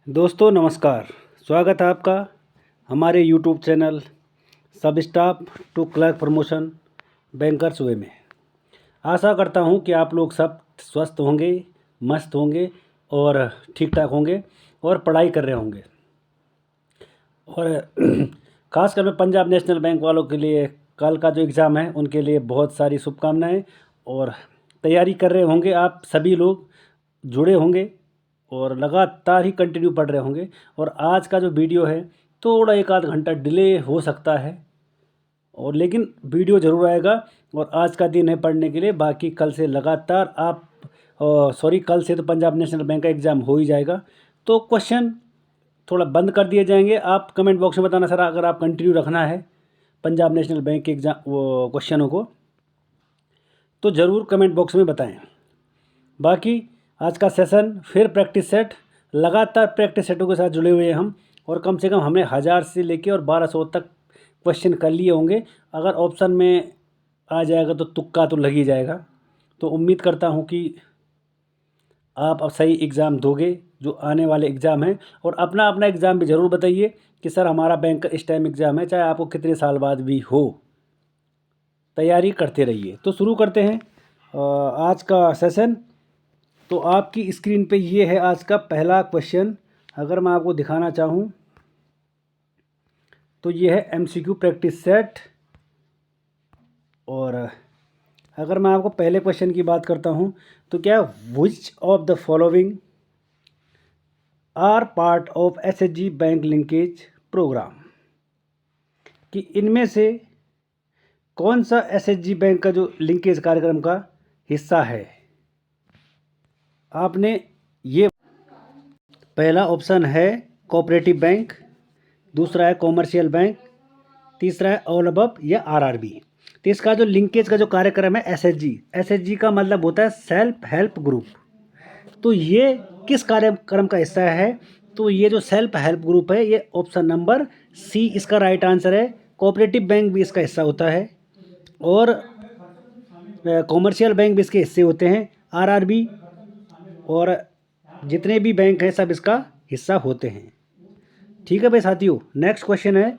दोस्तों नमस्कार। स्वागत है आपका हमारे YouTube channel sub staff to clerk promotion bankers way में। आशा करता हूं कि आप लोग सब स्वस्थ होंगे, मस्त होंगे और ठीक ठाक होंगे और पढ़ाई कर रहे होंगे। और ख़ासकर मैं पंजाब नेशनल बैंक वालों के लिए कल का जो एग्ज़ाम है उनके लिए बहुत सारी शुभकामनाएं और तैयारी कर रहे होंगे। आप सभी लोग जुड़े होंगे और लगातार ही कंटिन्यू पढ़ रहे होंगे। और आज का जो वीडियो है थोड़ा एक आध घंटा डिले हो सकता है और लेकिन वीडियो ज़रूर आएगा। और आज का दिन है पढ़ने के लिए, बाकी कल से लगातार आप कल से तो पंजाब नेशनल बैंक का एग्ज़ाम हो ही जाएगा। तो क्वेश्चन थोड़ा बंद कर दिए जाएंगे। आप कमेंट बॉक्स में बताना सर, अगर आप कंटिन्यू रखना है पंजाब नेशनल बैंक के एग्ज़ाम वो क्वेश्चनों को तो ज़रूर कमेंट बॉक्स में बताएं। बाकी आज का सेशन फिर प्रैक्टिस सेट, लगातार प्रैक्टिस सेटों के साथ जुड़े हुए हैं हम। और कम से कम हमने 1000 से लेके और 1200 तक क्वेश्चन कर लिए होंगे। अगर ऑप्शन में आ जाएगा तो तुक्का तो लग ही जाएगा। तो उम्मीद करता हूँ कि आप अब सही एग्ज़ाम दोगे जो आने वाले एग्ज़ाम हैं। और अपना अपना एग्ज़ाम भी ज़रूर बताइए कि सर हमारा बैंक का इस टाइम एग्ज़ाम है, चाहे आपको कितने साल बाद भी हो। तैयारी करते रहिए। तो शुरू करते हैं आज का सेशन। तो आपकी स्क्रीन पे ये है आज का पहला क्वेश्चन। अगर मैं आपको दिखाना चाहूँ तो ये है एमसीक्यू प्रैक्टिस सेट। और अगर मैं आपको पहले क्वेश्चन की बात करता हूँ तो क्या which of the following are part of SHG bank linkage programme, कि इनमें से कौन सा एसएचजी बैंक का जो लिंकेज कार्यक्रम का हिस्सा है। आपने ये पहला ऑप्शन है कोऑपरेटिव बैंक, दूसरा है कॉमर्शियल बैंक, तीसरा है ऑल अबव या आरआरबी। तो इसका जो लिंकेज का जो कार्यक्रम है एसएचजी का मतलब होता है सेल्फ हेल्प ग्रुप। तो ये किस कार्यक्रम का हिस्सा है? तो ये जो सेल्फ हेल्प ग्रुप है ये ऑप्शन नंबर सी इसका राइट आंसर है। कोऑपरेटिव बैंक भी इसका हिस्सा होता है और कॉमर्शियल बैंक भी इसके हिस्से होते हैं। आरआरबी और जितने भी बैंक हैं सब इसका हिस्सा होते हैं। ठीक है भाई साथियों, नेक्स्ट क्वेश्चन है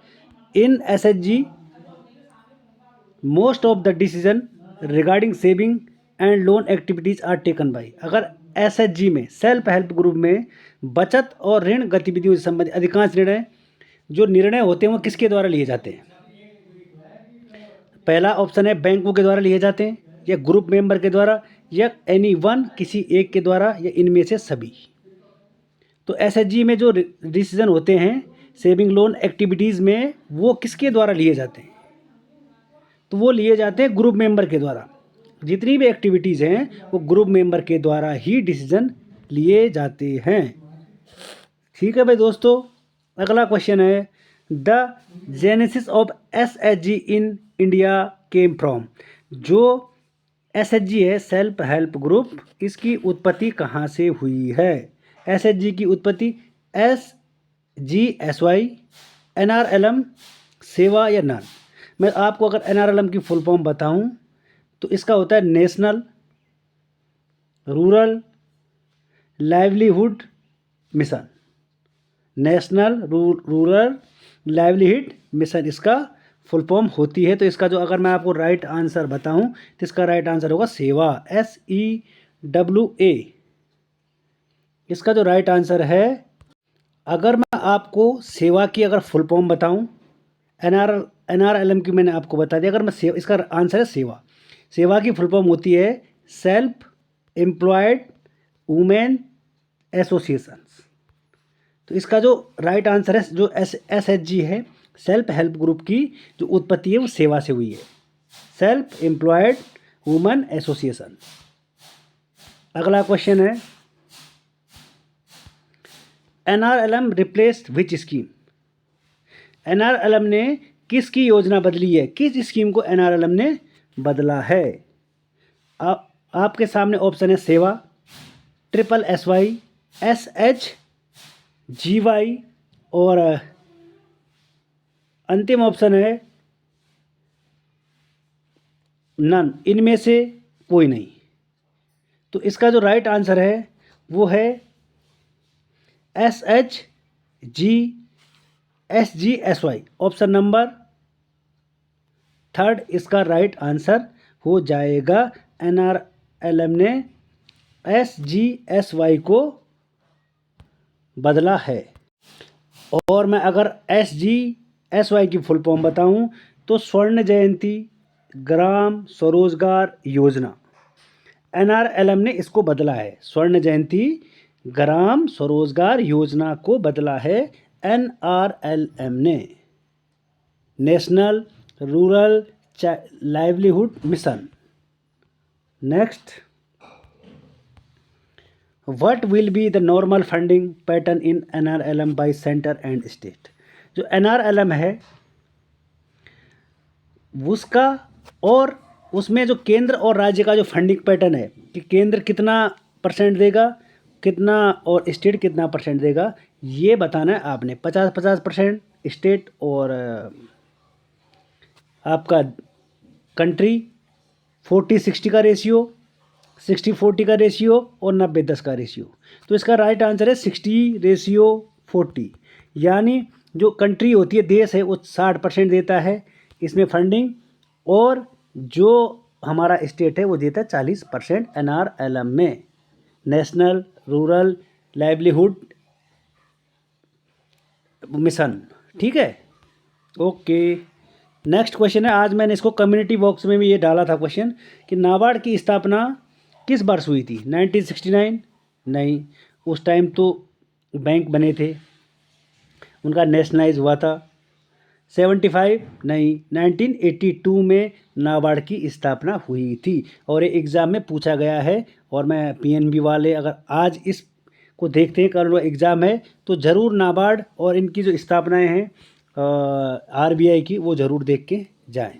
in SHG most of the decision regarding saving and loan activities are taken by. अगर एसएचजी में सेल्फ हेल्प ग्रुप में बचत और ऋण गतिविधियों से संबंधित अधिकांश निर्णय होते हैं वो किसके द्वारा लिए जाते हैं? पहला ऑप्शन है बैंकों के द्वारा लिए जाते हैं, या ग्रुप मेंबर के द्वारा, या एनी वन किसी एक के द्वारा, या इनमें से सभी। तो एसएचजी में जो डिसीजन होते हैं सेविंग लोन एक्टिविटीज़ में वो किसके द्वारा लिए जाते हैं? तो वो लिए जाते हैं ग्रुप मेंबर के द्वारा। जितनी भी एक्टिविटीज़ हैं वो ग्रुप मेंबर के द्वारा ही डिसीजन लिए जाते हैं। ठीक है भाई दोस्तों, अगला क्वेश्चन है the genesis of SHG in India came from. जो एसएचजी है सेल्फ हेल्प ग्रुप, इसकी उत्पत्ति कहाँ से हुई है? एसएचजी की उत्पत्ति SGSY, NRLM, सेवा या नन। मैं आपको अगर NRLM की फुल फॉर्म बताऊं तो इसका होता है national rural livelihood mission. National rural livelihood mission इसका फुल फॉर्म होती है। तो इसका जो अगर मैं आपको राइट आंसर बताऊं तो इसका राइट आंसर होगा सेवा, SEWA इसका जो राइट आंसर है। अगर मैं आपको सेवा की अगर फुल फॉर्म बताऊं, NRLM की मैंने आपको बता दिया। अगर मैं इसका आंसर है सेवा। सेवा की फुल फॉर्म होती है सेल्फ एम्प्लॉयड वुमेन एसोसिएशंस। तो इसका जो राइट आंसर है जो एसएचजी है सेल्फ हेल्प ग्रुप की जो उत्पत्ति है वो सेवा से हुई है, सेल्फ एम्प्लॉयड वुमेन एसोसिएशन। अगला क्वेश्चन है NRLM रिप्लेस्ड विच स्कीम। NRLM ने किसकी योजना बदली है? किस स्कीम को NRLM ने बदला है? आपके सामने ऑप्शन है सेवा, SSSY, SHGY और अंतिम ऑप्शन है नन, इनमें से कोई नहीं। तो इसका जो राइट आंसर है वो है SHGSY ऑप्शन नंबर थर्ड इसका राइट आंसर हो जाएगा। NRLM ने SGSY को बदला है। और मैं अगर SGSY की फुल फॉर्म बताऊं तो स्वर्ण जयंती ग्राम स्वरोजगार योजना। NRLM ने इसको बदला है, स्वर्ण जयंती ग्राम स्वरोजगार योजना को बदला है NRLM ने, national rural livelihood mission. Next, what will be the normal funding pattern in NRLM bye centre and state. जो NRLM है उसका और उसमें जो केंद्र और राज्य का जो फंडिंग पैटर्न है कि केंद्र कितना % देगा, कितना और स्टेट कितना % देगा, ये बताना है आपने। 50-50% स्टेट और आपका कंट्री, 40-60 का रेशियो, 60-40 का रेशियो और 90-10 का रेशियो। तो इसका राइट आंसर है 60:40। यानी जो कंट्री होती है, देश है, वो 60% देता है इसमें फंडिंग, और जो हमारा स्टेट है वो देता है 40% NRLM में, नेशनल रूरल लाइवलीहुड मिशन। ठीक है, ओके। नेक्स्ट क्वेश्चन है, आज मैंने इसको कम्युनिटी बॉक्स में भी ये डाला था क्वेश्चन कि नाबार्ड की स्थापना किस वर्ष हुई थी। 1969 नहीं, उस टाइम तो बैंक बने थे, उनका नेशनलाइज हुआ था। 75 नहीं, 1982 में नाबार्ड की स्थापना हुई थी। और ये एग्ज़ाम में पूछा गया है, और मैं PNB वाले अगर आज इस को देखते हैं, कल एग्ज़ाम है, तो ज़रूर नाबार्ड और इनकी जो स्थापनाएं हैं RBI की, वो ज़रूर देख के जाएं।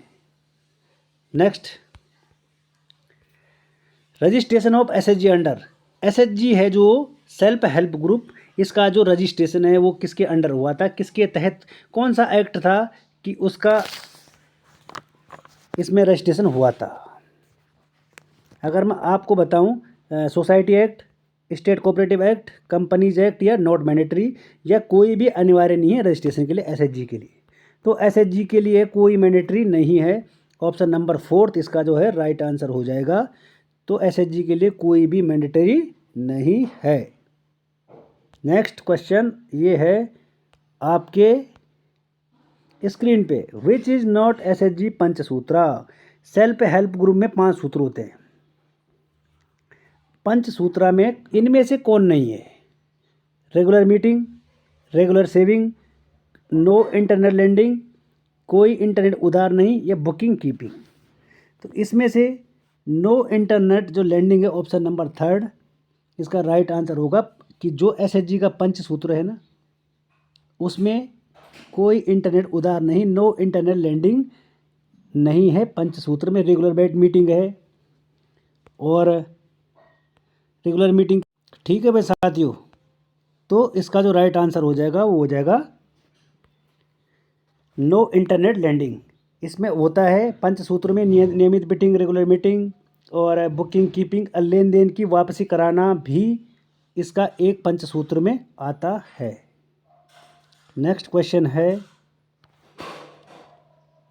Next, registration of SHG under. SHG है जो सेल्फ हेल्प ग्रुप, इसका जो रजिस्ट्रेशन है वो किसके अंडर हुआ था, किसके तहत, कौन सा एक्ट था कि उसका इसमें रजिस्ट्रेशन हुआ था। अगर मैं आपको बताऊं, society act, state cooperative act, companies act, या नॉट मैंडेटरी, या कोई भी अनिवार्य नहीं है रजिस्ट्रेशन के लिए SHG के लिए। तो SHG के लिए कोई मैंडेटरी नहीं है। ऑप्शन नंबर 4 इसका जो है राइट आंसर हो जाएगा। तो SHG के लिए कोई भी मैंडेटरी नहीं है। नेक्स्ट क्वेश्चन ये है आपके स्क्रीन पे, विच इज़ नॉट SHG पंचसूत्रा। सेल्फ हेल्प ग्रुप में 5 सूत्र होते हैं, पंचसूत्रा में इनमें से कौन नहीं है। Regular meeting, regular saving, no internet lending, कोई इंटरनेट उधार नहीं, या बुकिंग कीपिंग। तो इसमें से नो इंटरनेट जो लैंडिंग है, ऑप्शन नंबर 3 इसका राइट आंसर होगा। कि जो SHG का पंचसूत्र है ना, उसमें कोई इंटरनेट उधार नहीं, नो इंटरनेट लैंडिंग नहीं है पंचसूत्र में। रेगुलर बैट मीटिंग है और रेगुलर मीटिंग। ठीक है भाई साथियों, तो इसका जो राइट आंसर हो जाएगा वो हो जाएगा नो इंटरनेट लैंडिंग। इसमें होता है पंचसूत्र में नियमित मीटिंग, रेगुलर मीटिंग और बुकिंग कीपिंग, लेन देन की वापसी कराना भी इसका एक पंचसूत्र में आता है। नेक्स्ट क्वेश्चन है,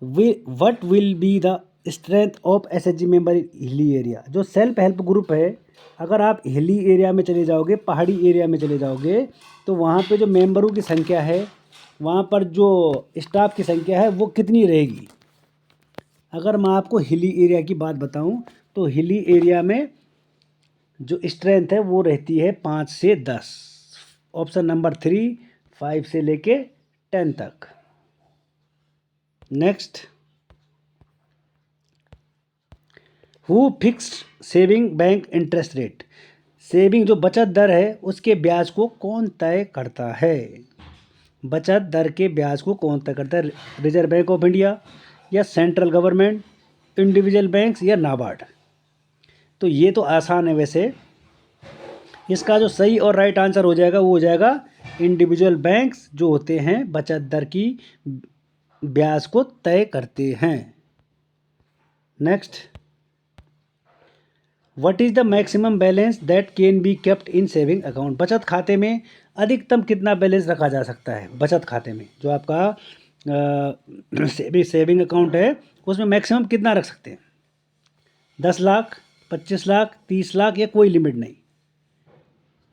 what will be the strength of SHG member in hilly area. जो सेल्फ हेल्प ग्रुप है, अगर आप हिली एरिया में चले जाओगे, पहाड़ी एरिया में चले जाओगे, तो वहाँ पे जो मेंबरों की संख्या है, वहाँ पर जो स्टाफ की संख्या है वो कितनी रहेगी। अगर मैं आपको हिली एरिया की बात बताऊं तो हिली एरिया में जो स्ट्रेंथ है वो रहती है 5 से 10। ऑप्शन नंबर 3 5 से लेके 10 तक। Next, who fixed saving bank interest rate. Saving जो बचत दर है उसके ब्याज को कौन तय करता है। बचत दर के ब्याज को कौन तय करता है। रिजर्व बैंक ऑफ इंडिया, या सेंट्रल गवर्नमेंट, इंडिविजुअल बैंक्स, या नाबार्ड। तो ये तो आसान है वैसे। इसका जो सही और राइट आंसर हो जाएगा वो हो जाएगा इंडिविजुअल बैंक्स, जो होते हैं बचत दर की ब्याज को तय करते हैं। Next, what is the maximum balance that can be kept in saving account. बचत खाते में अधिकतम कितना बैलेंस रखा जा सकता है। बचत खाते में जो आपका सेविंग अकाउंट है उसमें मैक्सिमम कितना रख सकते हैं। 10 लाख, 25 लाख, 30 लाख या कोई लिमिट नहीं।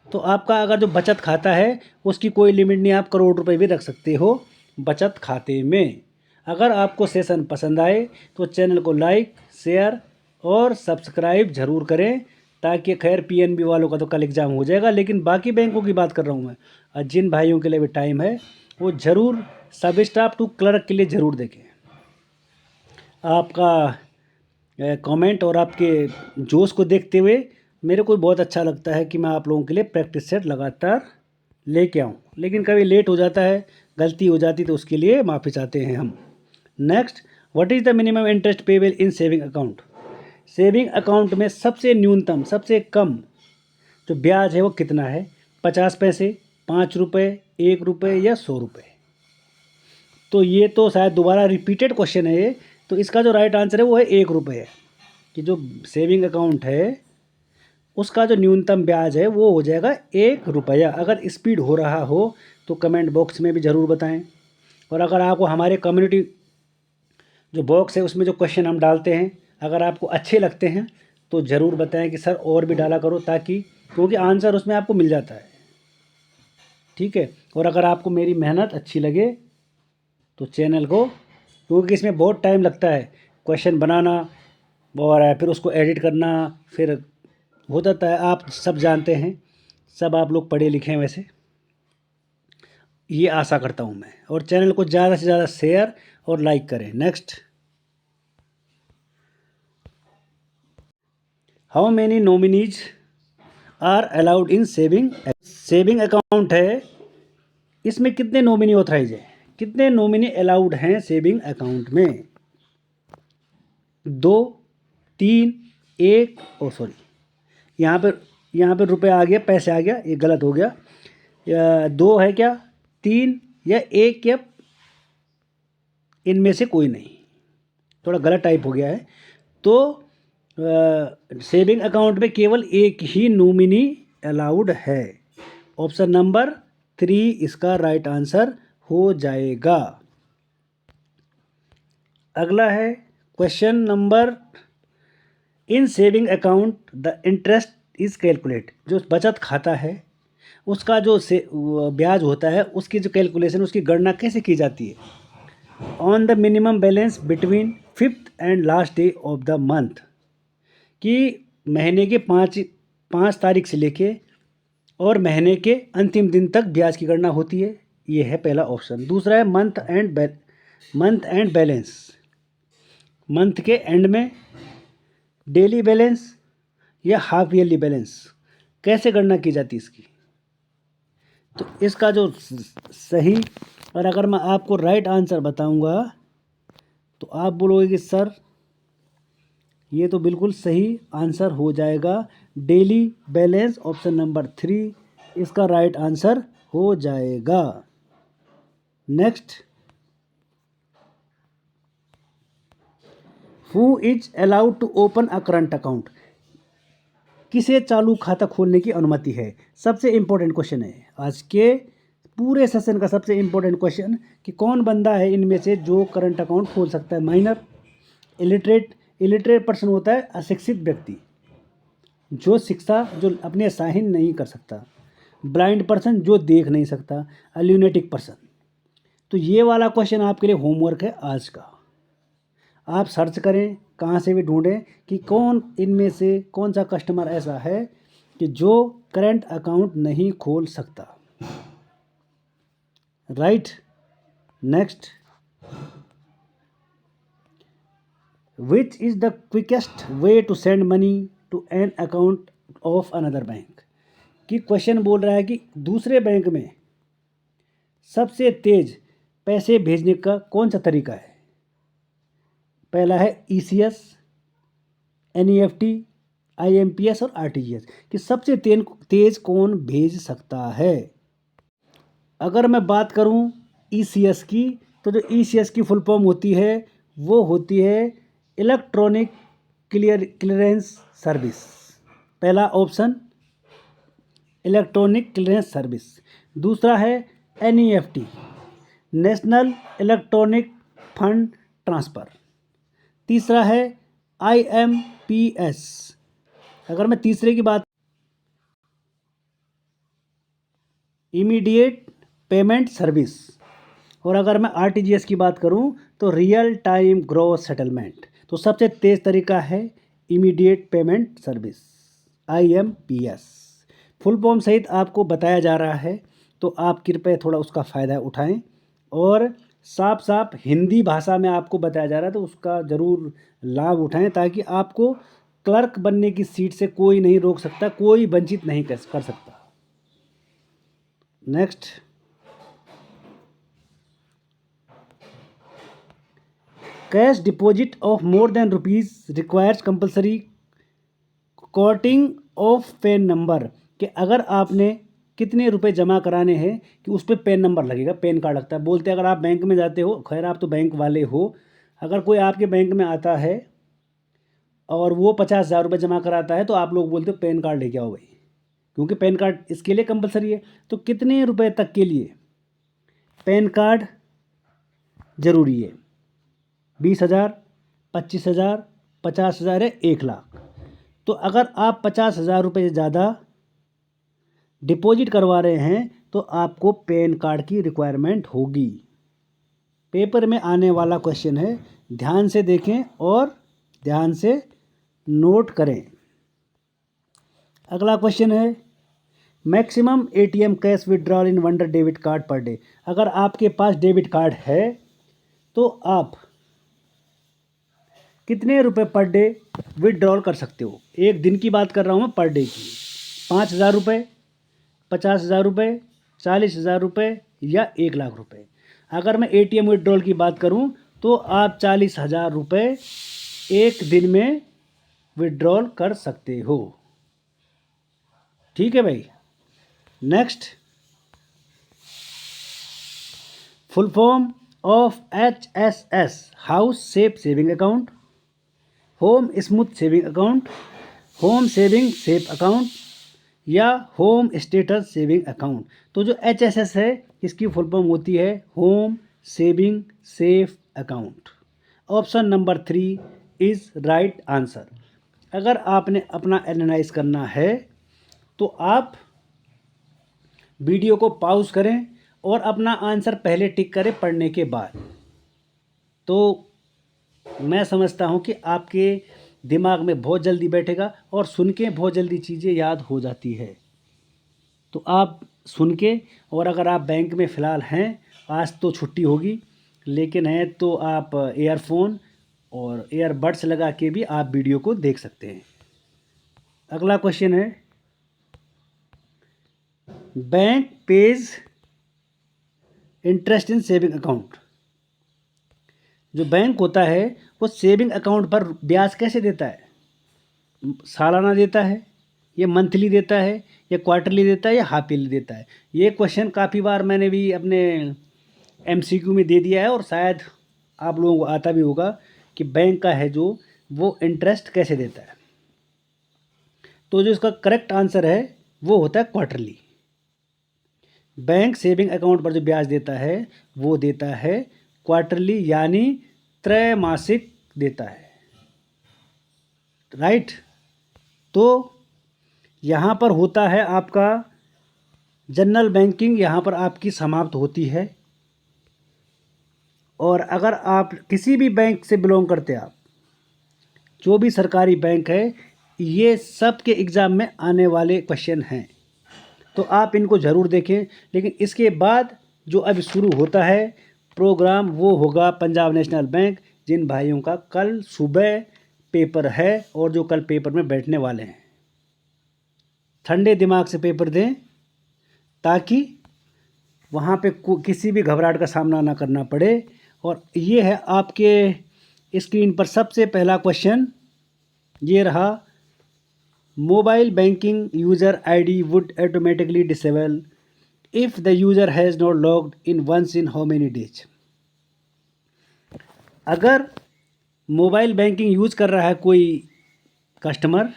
तो आपका अगर जो बचत खाता है उसकी कोई लिमिट नहीं, आप करोड़ रुपए भी रख सकते हो बचत खाते में। अगर आपको सेशन पसंद आए तो चैनल को लाइक, शेयर और सब्सक्राइब ज़रूर करें, ताकि खैर पीएनबी वालों का तो कल एग्ज़ाम हो जाएगा, लेकिन बाकी बैंकों की बात कर रहा हूँ मैं। और जिन भाइयों के लिए भी टाइम है वो ज़रूर सब स्टाफ टू क्लर्क के लिए ज़रूर देखें। आपका कमेंट और आपके जोश को देखते हुए मेरे को बहुत अच्छा लगता है कि मैं आप लोगों के लिए प्रैक्टिस सेट लगातार लेके आऊँ, लेकिन कभी लेट हो जाता है, गलती हो जाती तो उसके लिए माफ़ी चाहते हैं हम। Next, what is the minimum interest payable in saving account. Saving account में सबसे न्यूनतम, सबसे कम जो ब्याज है वो कितना है। 50 पैसे, 5 रुपये, 1 रुपये या 100 रुपये। तो ये तो शायद दोबारा रिपीटेड क्वेश्चन है ये, तो इसका जो राइट आंसर है वो है 1 रुपये है। कि जो सेविंग अकाउंट है उसका जो न्यूनतम ब्याज है वो हो जाएगा 1 रुपया। अगर स्पीड हो रहा हो तो कमेंट बॉक्स में भी ज़रूर बताएं। और अगर आपको हमारे कम्युनिटी जो बॉक्स है उसमें जो क्वेश्चन हम डालते हैं अगर आपको अच्छे लगते हैं तो ज़रूर बताएं कि सर और भी डाला करो, ताकि क्योंकि आंसर उसमें आपको मिल जाता है। ठीक है। और अगर आपको मेरी मेहनत अच्छी लगे तो चैनल को, क्योंकि इसमें बहुत टाइम लगता है क्वेश्चन बनाना और फिर उसको एडिट करना, फिर हो जाता है, आप सब जानते हैं, सब आप लोग पढ़े लिखे हैं वैसे, ये आशा करता हूँ मैं। और चैनल को ज़्यादा से ज़्यादा शेयर और लाइक करें। Next, how many nominees are allowed in saving account है, इसमें कितने नॉमिनी ऑथराइज हैं, कितने नॉमिनी अलाउड हैं सेविंग अकाउंट में। 2, 3, 1 और सॉरी यहाँ पर रुपये आ गया, पैसे आ गया, ये गलत हो गया। 2 है क्या, 3 या 1 या इनमें से कोई नहीं, थोड़ा गलत टाइप हो गया है। तो सेविंग अकाउंट में केवल एक ही नॉमिनी अलाउड है। ऑप्शन नंबर 3 इसका राइट आंसर हो जाएगा। अगला है question number, in saving account the interest is calculate. जो बचत खाता है उसका जो ब्याज होता है उसकी जो कैलकुलेशन, उसकी गणना कैसे की जाती है। On the minimum balance between 5th and last day of the month, कि महीने के 5 तारीख से लेके और महीने के अंतिम दिन तक ब्याज की गणना होती है। ये है पहला ऑप्शन। दूसरा है मंथ एंड बैलेंस, मंथ के एंड में डेली बैलेंस या हाफ ईयरली बैलेंस, कैसे गणना की जाती है इसकी। तो इसका जो सही, और अगर मैं आपको राइट आंसर बताऊंगा तो आप बोलोगे कि सर ये तो बिल्कुल सही आंसर हो जाएगा, डेली बैलेंस ऑप्शन नंबर 3 इसका राइट आंसर हो जाएगा। Next, who is allowed to open a current account, किसे चालू खाता खोलने की अनुमति है। सबसे इम्पोर्टेंट क्वेश्चन है आज के पूरे सेशन का, सबसे इम्पोर्टेंट क्वेश्चन कि कौन बंदा है इनमें से जो करंट अकाउंट खोल सकता है। माइनर, इलिटरेट पर्सन होता है अशिक्षित व्यक्ति, जो शिक्षा जो अपने साइन नहीं कर सकता। ब्लाइंड पर्सन जो देख नहीं सकता। अल्यूनेटिक पर्सन। तो ये वाला क्वेश्चन आपके लिए होमवर्क है आज का। आप सर्च करें, कहाँ से भी ढूंढें कि कौन इनमें से कौन सा कस्टमर ऐसा है कि जो करंट अकाउंट नहीं खोल सकता। Right. Next, which is the quickest way to send money to an account of another bank, कि क्वेश्चन बोल रहा है कि दूसरे बैंक में सबसे तेज पैसे भेजने का कौन सा तरीका है। पहला है ECS, NEFT, IMPS और RTGS, कि सबसे तेज कौन भेज सकता है। अगर मैं बात करूं ECS की, तो जो ECS की फुल फॉर्म होती है वो होती है इलेक्ट्रॉनिक क्लियरेंस सर्विस। पहला ऑप्शन इलेक्ट्रॉनिक क्लियरेंस सर्विस, दूसरा है NEFT, national electronic fund transfer, तीसरा है IMPS। अगर मैं तीसरे की बात, इमीडिएट पेमेंट सर्विस, और अगर मैं RTGS की बात करूं तो रियल टाइम ग्रॉस सेटलमेंट। तो सबसे तेज़ तरीका है immediate payment service, IMPS। Full form सहित आपको बताया जा रहा है, तो आप कृपया थोड़ा उसका फ़ायदा उठाएं, और साफ साफ हिंदी भाषा में आपको बताया जा रहा है तो उसका ज़रूर लाभ उठाएं, ताकि आपको क्लर्क बनने की सीट से कोई नहीं रोक सकता, कोई वंचित नहीं कर सकता। Next, cash deposit of more than rupees requires compulsory coating of pan number, कि अगर आपने कितने रुपए जमा कराने हैं कि उस पर पैन नंबर लगेगा, पैन कार्ड लगता है। बोलते हैं अगर आप बैंक में जाते हो, खैर आप तो बैंक वाले हो, अगर कोई आपके बैंक में आता है और वो 50,000 रुपये जमा कराता है तो आप लोग बोलते हो पैन कार्ड लेके आओ भाई, क्योंकि पैन कार्ड इसके लिए कंपलसरी है। तो कितने रुपए तक के लिए पैन कार्ड ज़रूरी है? 20,000, 25,000, 50,000 या 1,00,000। तो अगर आप 50,000 रुपये से ज़्यादा डिपॉजिट करवा रहे हैं तो आपको पैन कार्ड की रिक्वायरमेंट होगी। पेपर में आने वाला क्वेश्चन है, ध्यान से देखें और ध्यान से नोट करें। अगला क्वेश्चन है, मैक्सिमम ATM कैश विड्रॉल इन wonder debit card per day. अगर आपके पास डेबिट कार्ड है तो आप कितने रुपए पर डे विड्रॉल कर सकते हो? एक दिन की बात कर रहा हूँ मैं, पर डे की। 5,000 रुपये, 50,000 रुपये, 40,000 रुपये या 1,00,000 रुपये। अगर मैं ATM विड्रॉल की बात करूं तो आप 40,000 रुपये एक दिन में विड्रॉल कर सकते हो। ठीक है भाई। Next, full form of HSS, house safe saving account, home smooth saving account, home saving safe account या होम स्टेटस सेविंग अकाउंट। तो जो HSS है इसकी फुल फॉर्म होती है home saving safe account. Option number 3 is right answer. अगर आपने अपना एनालाइज करना है तो आप वीडियो को पॉज करें और अपना आंसर पहले टिक करें पढ़ने के बाद। तो मैं समझता हूं कि आपके दिमाग में बहुत जल्दी बैठेगा और सुन के बहुत जल्दी चीज़ें याद हो जाती है। तो आप सुन के, और अगर आप बैंक में फ़िलहाल हैं, आज तो छुट्टी होगी, लेकिन है तो आप ईयरफोन और ईयरबड्स लगा के भी आप वीडियो को देख सकते हैं। अगला क्वेश्चन है, bank page interest in saving account. जो बैंक होता है वो सेविंग अकाउंट पर ब्याज कैसे देता है? सालाना देता है, या मंथली देता है, या क्वार्टरली देता है, या हाफ ईयरली देता है? ये क्वेश्चन काफ़ी बार मैंने भी अपने MCQ में दे दिया है, और शायद आप लोगों को आता भी होगा कि बैंक का है जो वो इंटरेस्ट कैसे देता है। तो जो इसका करेक्ट आंसर है वो होता है क्वार्टरली। बैंक सेविंग अकाउंट पर जो ब्याज देता है वो देता है क्वार्टरली, यानी त्रैमासिक देता है। राइट। तो यहाँ पर होता है आपका जनरल बैंकिंग, यहाँ पर आपकी समाप्त होती है। और अगर आप किसी भी बैंक से बिलोंग करते हैं, आप जो भी सरकारी बैंक है, ये सब के एग्ज़ाम में आने वाले क्वेश्चन हैं, तो आप इनको ज़रूर देखें। लेकिन इसके बाद जो अभी शुरू होता है प्रोग्राम, वो होगा पंजाब नेशनल बैंक। जिन भाइयों का कल सुबह पेपर है और जो कल पेपर में बैठने वाले हैं, ठंडे दिमाग से पेपर दें, ताकि वहाँ पे किसी भी घबराहट का सामना ना करना पड़े। और ये है आपके स्क्रीन पर सबसे पहला क्वेश्चन, ये रहा, mobile banking user ID would automatically disable if the user has not logged in once in how many days. अगर मोबाइल बैंकिंग यूज़ कर रहा है कोई कस्टमर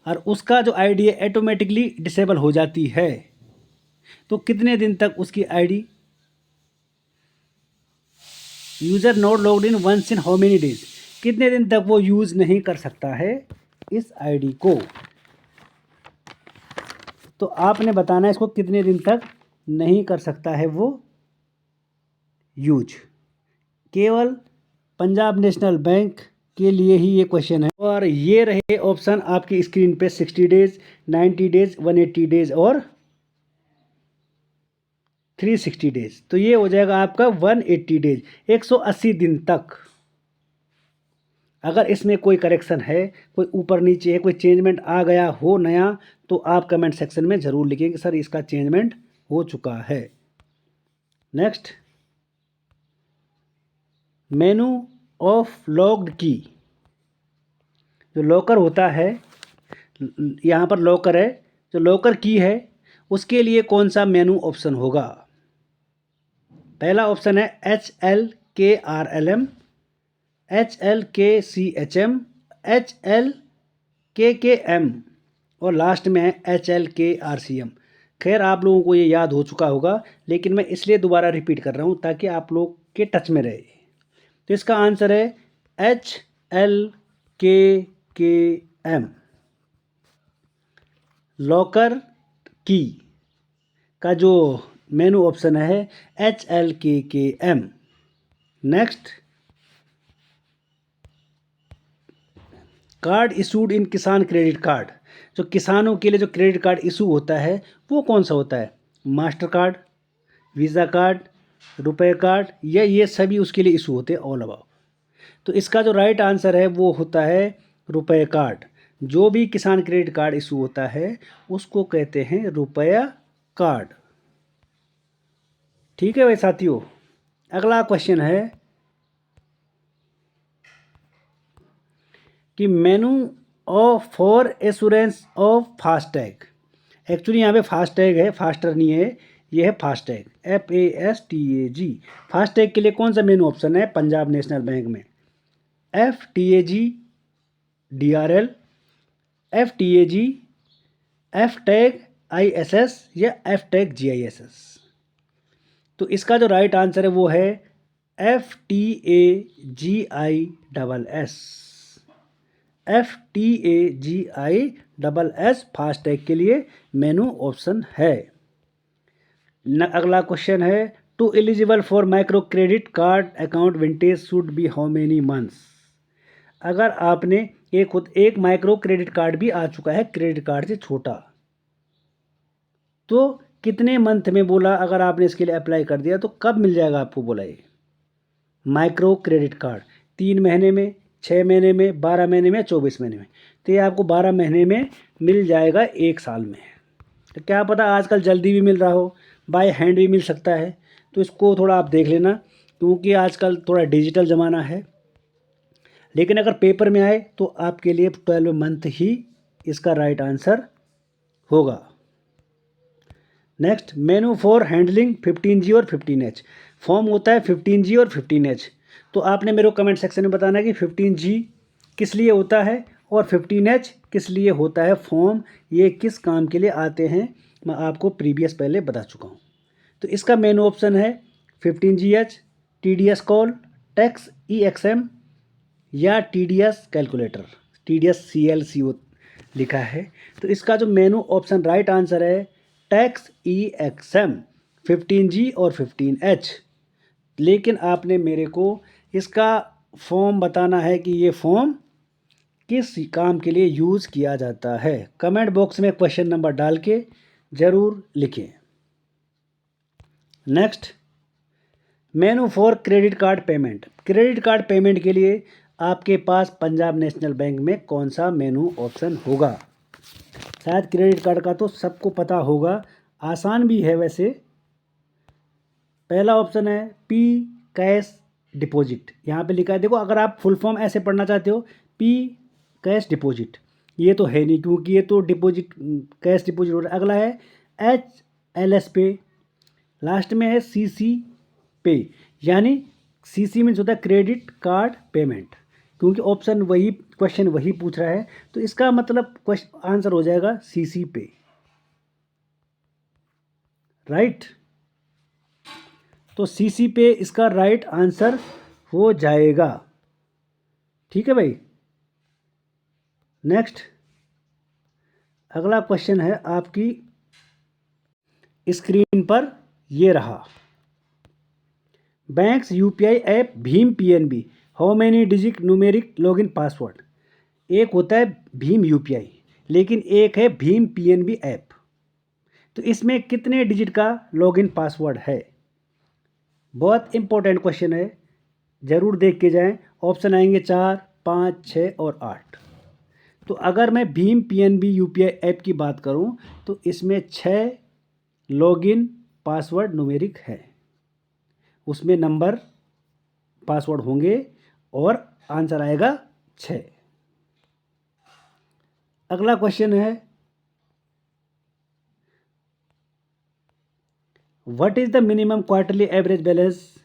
और उसका जो आईडी है ऑटोमेटिकली डिसेबल हो जाती है, तो कितने दिन तक उसकी ID user not logged in once in how many days, कितने दिन तक वो यूज़ नहीं कर सकता है इस आईडी को। तो आपने बताना है इसको कितने दिन तक नहीं कर सकता है वो यूज। केवल पंजाब नेशनल बैंक के लिए ही ये क्वेश्चन है। और ये रहे ऑप्शन आपकी स्क्रीन पे 60 डेज, 90 डेज, 180 डेज और 360 डेज। तो ये हो जाएगा आपका 180 डेज, 180 दिन तक। अगर इसमें कोई करेक्शन है, कोई ऊपर नीचे है, कोई चेंजमेंट आ गया हो नया, तो आप कमेंट सेक्शन में ज़रूर लिखें कि सर इसका चेंजमेंट हो चुका है। नेक्स्ट, मेनू ऑफ लॉक्ड की, जो लॉकर होता है, यहाँ पर लॉकर है, जो लॉकर की है उसके लिए कौन सा मेनू ऑप्शन होगा। पहला ऑप्शन है HLKRLM, HLKCHM, HLKKM और लास्ट में है HLKRCM। खैर आप लोगों को ये याद हो चुका होगा, लेकिन मैं इसलिए दोबारा रिपीट कर रहा हूँ ताकि आप लोग के टच में रहे। तो इसका आंसर है HLKKM, लॉकर की का जो मेनू ऑप्शन है HLKKM। Next, card issued in किसान क्रेडिट कार्ड, जो किसानों के लिए जो क्रेडिट कार्ड इशू होता है वो कौन सा होता है। मास्टर कार्ड, वीज़ा कार्ड, रुपए कार्ड, या ये सभी उसके लिए इशू होते हैं ऑल अबाउट। तो इसका जो राइट आंसर है वो होता है रुपए कार्ड। जो भी किसान क्रेडिट कार्ड इशू होता है उसको कहते हैं रुपया कार्ड। ठीक है भाई साथियों, अगला क्वेश्चन है कि मेनू of for assurance of FASTag. Actually यहाँ पे फास्टैग है, फास्टर नहीं है, ये है फास्टैग, FASTAG। फास्टैग के लिए कौन सा मेनू ऑप्शन है पंजाब नेशनल बैंक में। FTAG DRL, FTAG, FTAG ISS या FTAG GISS। तो इसका जो राइट आंसर है वो है FTAGISS, FTAGISS फास्टैग के लिए मेनू ऑप्शन है। अगला क्वेश्चन है to eligible for micro credit card account vintage should be how many months. अगर आपने एक माइक्रो क्रेडिट कार्ड भी आ चुका है क्रेडिट कार्ड से छोटा, तो कितने मंथ में बोला अगर आपने इसके लिए अप्लाई कर दिया तो कब मिल जाएगा आपको बोला ये माइक्रो क्रेडिट कार्ड। 3 महीने में, 6 महीने में, 12 महीने में, 24 महीने में। तो ये आपको 12 महीने में मिल जाएगा 1 साल में। तो क्या पता आजकल जल्दी भी मिल रहा हो, बाय हैंड भी मिल सकता है। तो इसको थोड़ा आप देख लेना, क्योंकि आजकल थोड़ा डिजिटल ज़माना है। लेकिन अगर पेपर में आए तो आपके लिए 12 मंथ ही इसका राइट आंसर होगा। Next, menu for handling 15G और 15H। फॉर्म होता है 15G और 15H। तो आपने मेरे को कमेंट सेक्शन में बताना कि 15G किस लिए होता है और 15H किस लिए होता है। फॉर्म ये किस काम के लिए आते हैं मैं आपको प्रीवियस पहले बता चुका हूँ। तो इसका मेनू ऑप्शन है 15GH, TDS call, tax EXM या TDS कैलकुलेटर, TDS CLCO लिखा है। तो इसका जो मेनू ऑप्शन राइट आंसर है टैक्स EXM, 15G और 15H। लेकिन आपने मेरे को इसका फॉर्म बताना है कि ये फॉर्म किस काम के लिए यूज़ किया जाता है। कमेंट बॉक्स में क्वेश्चन नंबर डाल के ज़रूर लिखें। Next, menu for credit card payment. Credit card payment के लिए आपके पास पंजाब नेशनल बैंक में कौन सा मेनू ऑप्शन होगा। शायद क्रेडिट कार्ड का तो सबको पता होगा, आसान भी है वैसे। पहला ऑप्शन है P कैश डिपॉजिट। यहाँ पे लिखा है, देखो अगर आप फुल फॉर्म ऐसे पढ़ना चाहते हो P कैश डिपॉजिट, ये तो है नहीं क्योंकि ये तो डिपॉजिट कैश डिपॉजिट हो रहा है। अगला है HLS पे, लास्ट में है CC पे, यानी CC मीन्स होता है क्रेडिट कार्ड पेमेंट, क्योंकि ऑप्शन वही, क्वेश्चन वही पूछ रहा है, तो इसका मतलब क्वेश्चन आंसर हो जाएगा सीसी पे, राइट। तो सीसी पे इसका राइट आंसर हो जाएगा। ठीक है भाई। नेक्स्ट अगला क्वेश्चन है आपकी स्क्रीन पर, ये रहा। Banks UPI app Bhim PNB, how many digit numeric login password. एक होता है भीम यूपीआई, लेकिन एक है भीम पीएनबी ऐप। तो इसमें कितने डिजिट का लॉगिन पासवर्ड है? बहुत इंपॉर्टेंट क्वेश्चन है, ज़रूर देख के जाएं। ऑप्शन आएंगे 4, 5, 6 और 8। तो अगर मैं भीम पीएनबी यूपीआई ऐप की बात करूं तो इसमें 6 लॉगिन पासवर्ड न्यूमेरिक है, उसमें नंबर पासवर्ड होंगे और आंसर आएगा 6। अगला क्वेश्चन है, what is the minimum quarterly average balance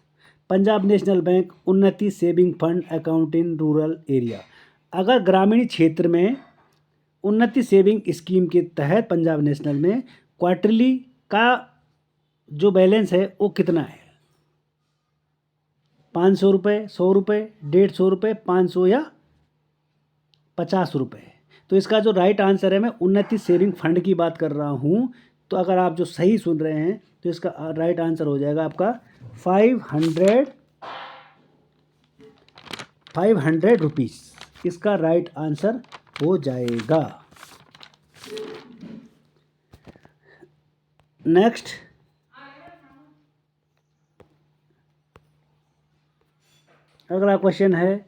Punjab National Bank Unnati saving fund account in rural area. अगर ग्रामीण क्षेत्र में उन्नति सेविंग स्कीम के तहत पंजाब नेशनल में क्वार्टरली का जो बैलेंस है वो कितना है? 500 रुपये, 100 रुपये, 150 रुपये, 500 या 50 रुपये। तो इसका जो राइट आंसर है, मैं उन्नति सेविंग फंड की बात कर रहा हूँ। तो अगर आप जो सही सुन रहे हैं तो इसका राइट आंसर हो जाएगा आपका 500 रुपीज़। इसका राइट आंसर हो जाएगा। नेक्स्ट अगला क्वेश्चन है,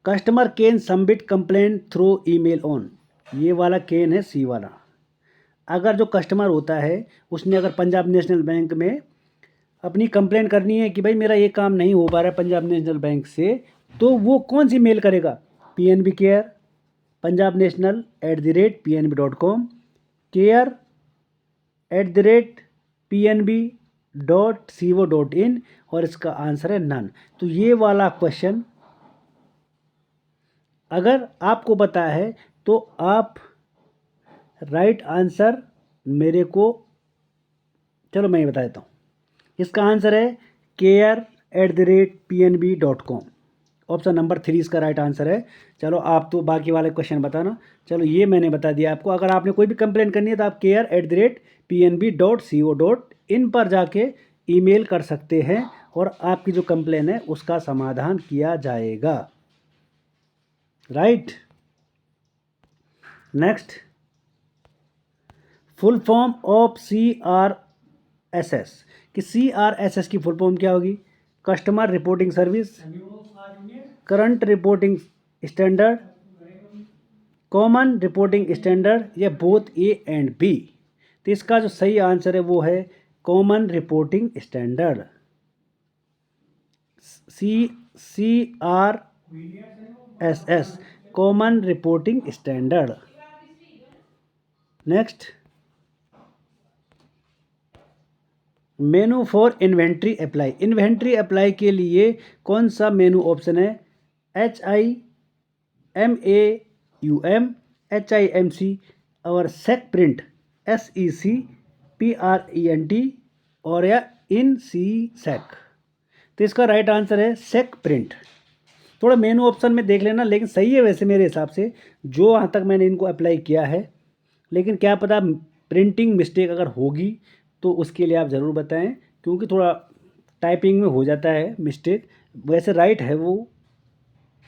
customer can submit complaint through email on. ये वाला कैन है सी वाला। अगर जो कस्टमर होता है उसने अगर पंजाब नेशनल बैंक में अपनी कंप्लेंट करनी है कि भाई मेरा ये काम नहीं हो पा रहा है पंजाब नेशनल बैंक से, तो वो कौन सी मेल करेगा? PNB केयर punjabnational@pnb.com, care@pnb.co.in, और इसका आंसर है नन। तो ये वाला क्वेश्चन अगर आपको पता है तो आप राइट आंसर मेरे को, चलो मैं ये बता देता हूँ। इसका आंसर है care@pnb.com। ऑप्शन नंबर 3 इसका राइट आंसर है। चलो आप तो बाकी वाले क्वेश्चन बताना। चलो ये मैंने बता दिया आपको। अगर आपने कोई भी कंप्लेंट करनी है तो आप care@pnb.co.in पर जाके ईमेल कर सकते हैं और आपकी जो कंप्लेन है उसका समाधान किया जाएगा, right. Next, full form of CRSS। कि CRSS की फुल फॉर्म क्या होगी? Customer reporting service, current reporting standard, common reporting standard, या बोथ A and B। तो इसका जो सही आंसर है वो है common reporting standard, CRSS, common reporting standard. Next, menu for inventory apply. Inventory apply के लिए कौन सा मेनू ऑप्शन है? HIMAUM, HIMC और सेक प्रिंट, SECPRENT, और या इन सी सेक। तो इसका राइट आंसर है सेक प्रिंट। थोड़ा मेनू ऑप्शन में देख लेना, लेकिन सही है वैसे मेरे हिसाब से जो वहाँ तक मैंने इनको अप्लाई किया है। लेकिन क्या पता प्रिंटिंग मिस्टेक अगर होगी तो उसके लिए आप ज़रूर बताएं, क्योंकि थोड़ा टाइपिंग में हो जाता है मिस्टेक। वैसे राइट है वो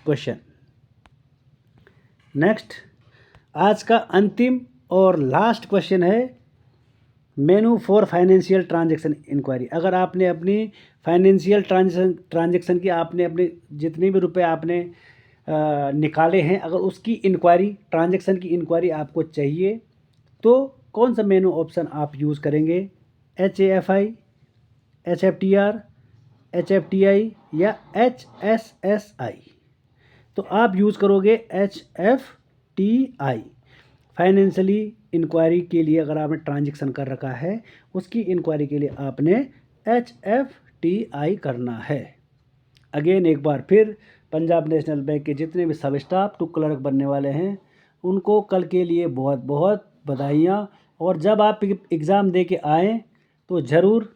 क्वेश्चन। नेक्स्ट, आज का अंतिम और लास्ट क्वेश्चन है menu for financial transaction inquiry. अगर आपने अपनी फाइनेंशियल ट्रांजैक्शन की, आपने अपने जितने भी रुपए आपने निकाले हैं, अगर उसकी इंक्वायरी, ट्रांजैक्शन की इंक्वायरी आपको चाहिए तो कौन सा मेनू ऑप्शन आप यूज़ करेंगे? HAFI, HFTR, HFTI या HSSI? तो आप यूज़ करोगे HFTI। फाइनेंशियली इंक्वायरी के लिए अगर आपने ट्रांजैक्शन कर रखा है, उसकी इंक्वायरी के लिए आपने HFTI करना है, अगेन एक बार फिर पंजाब नेशनल बैंक के जितने भी सब स्टाफ टू क्लर्क बनने वाले हैं उनको कल के लिए बहुत बहुत बधाइयाँ। और जब आप एग्ज़ाम दे के आएँ तो ज़रूर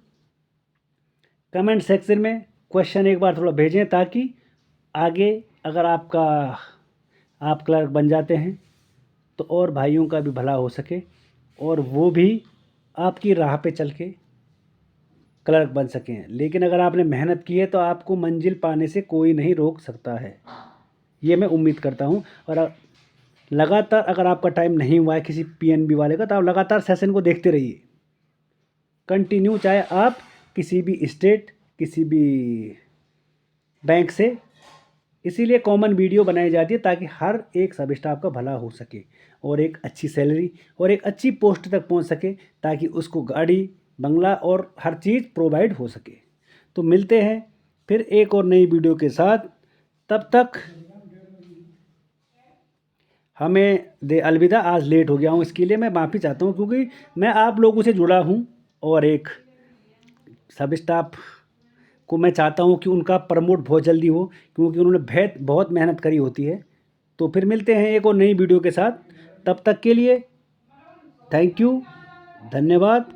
कमेंट सेक्शन में क्वेश्चन एक बार थोड़ा भेजें, ताकि आगे अगर आप क्लर्क बन जाते हैं तो और भाइयों का भी भला हो सके और वो भी आपकी राह पे चल के क्लर्क बन सकें। लेकिन अगर आपने मेहनत की है तो आपको मंजिल पाने से कोई नहीं रोक सकता है, ये मैं उम्मीद करता हूँ। और लगातार अगर आपका टाइम नहीं हुआ है किसी पीएनबी वाले का, तो आप लगातार सेशन को देखते रहिए कंटिन्यू, चाहे आप किसी भी स्टेट किसी भी बैंक से। इसीलिए कॉमन वीडियो बनाई जाती है ताकि हर एक सब स्टाफ का भला हो सके और एक अच्छी सैलरी और एक अच्छी पोस्ट तक पहुंच सके, ताकि उसको गाड़ी बंगला और हर चीज़ प्रोवाइड हो सके। तो मिलते हैं फिर एक और नई वीडियो के साथ, तब तक हमें दे अलविदा। आज लेट हो गया हूँ, इसके लिए मैं माफ़ी चाहता हूँ, क्योंकि मैं आप लोगों से जुड़ा हूँ और एक सब स्टाफ को मैं चाहता हूँ कि उनका प्रमोट बहुत जल्दी हो, क्योंकि उन्होंने बहुत मेहनत करी होती है। तो फिर मिलते हैं एक और नई वीडियो के साथ, तब तक के लिए थैंक यू, धन्यवाद।